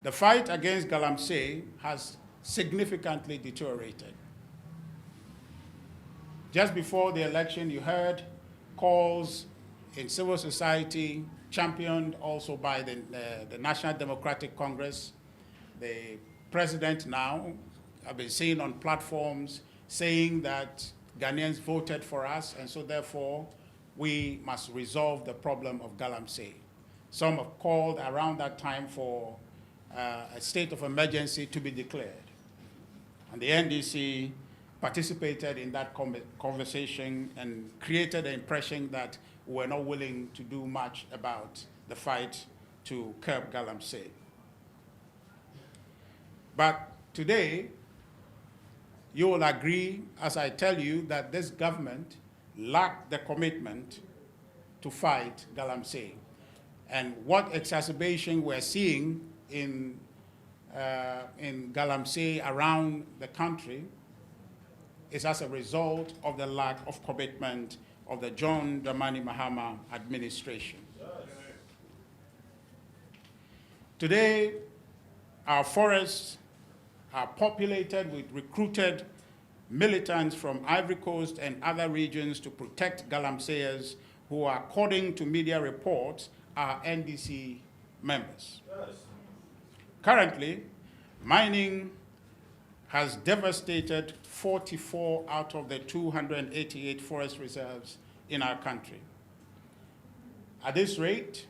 The fight against Galamsey has significantly deteriorated. Just before the election, you heard calls in civil society, championed also by the National Democratic Congress. The president now have been seen on platforms saying that Ghanaians voted for us, and so therefore we must resolve the problem of Galamsey. Some have called around that time for a state of emergency to be declared. And the NDC participated in that conversation and created the impression that we were not willing to do much about the fight to curb Galamsey. But today, you will agree, as I tell you, that this government lacked the commitment to fight Galamsey. And what exacerbation we're seeing in Galamsey around the country is as a result of the lack of commitment of the John Dramani Mahama administration. Today, our forests are populated with recruited militants from Ivory Coast and other regions to protect Galamseyers who, according to media reports, are NDC members. Yes. Currently, mining has devastated 44 out of the 288 forest reserves in our country. At this rate,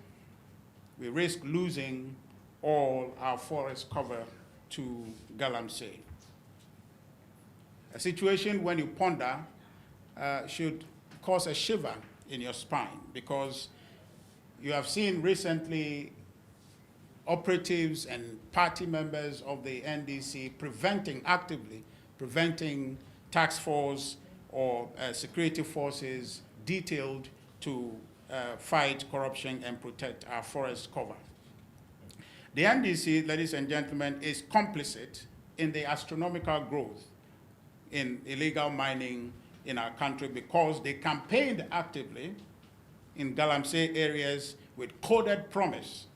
we risk losing all our forest cover to Galamsey. A situation when you ponder should cause a shiver in your spine, because you have seen recently operatives and party members of the NDC actively preventing task force or security forces detailed to fight corruption and protect our forest cover. The NDC, ladies and gentlemen, is complicit in the astronomical growth in illegal mining in our country because they campaigned actively in Galamsey areas with coded promise,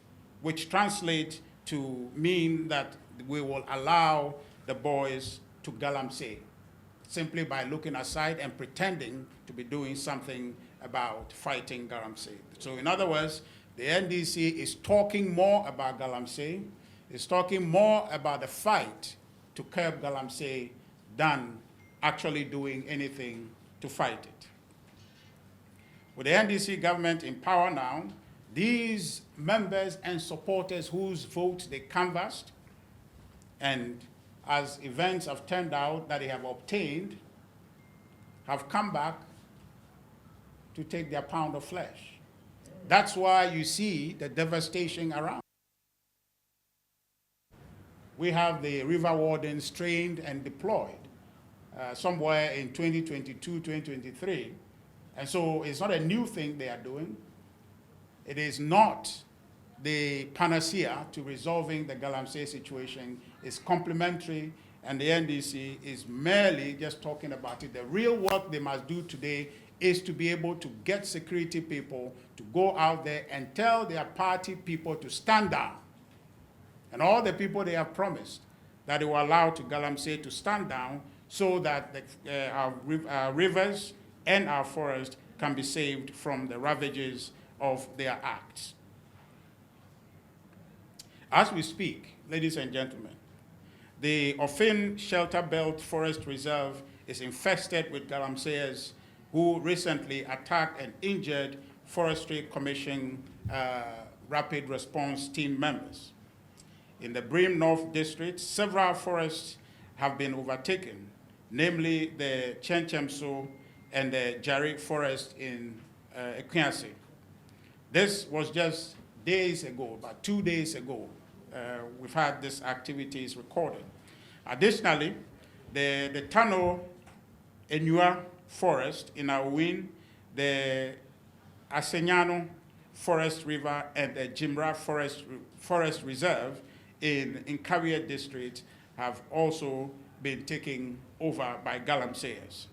which translate to mean that we will allow the boys to Galamsey simply by looking aside and pretending to be doing something about fighting Galamsey. So in other words, the NDC is talking more about Galamsey, is talking more about the fight to curb Galamsey than actually doing anything to fight it. With the NDC government in power now, these members and supporters whose votes they canvassed, and as events have turned out that they have obtained, have come back to take their pound of flesh. That's why you see the devastation around. We have the river wardens trained and deployed somewhere in 2022, 2023. And so it's not a new thing they are doing. It is not the panacea to resolving the Galamsey situation. It's complementary, and the NDC is merely just talking about it. The real work they must do today is to be able to get security people to go out there and tell their party people to stand down. And all the people they have promised that they will allow to Galamsey to stand down so that our rivers and our forest can be saved from the ravages of their acts. As we speak, ladies and gentlemen, the Ofin Shelter Belt Forest Reserve is infested with Galamseyers who recently attacked and injured Forestry Commission Rapid Response Team members. In the Brim North District, several forests have been overtaken, namely the Chenchemso and the Jari Forest in Equiansi. This was just days ago, about 2 days ago. We've had these activities recorded. Additionally, the Tano Enua Forest in Awin, the Asenyano Forest River, and the Jimra Forest Reserve in Kawiya District have also been taken over by Galamseyers.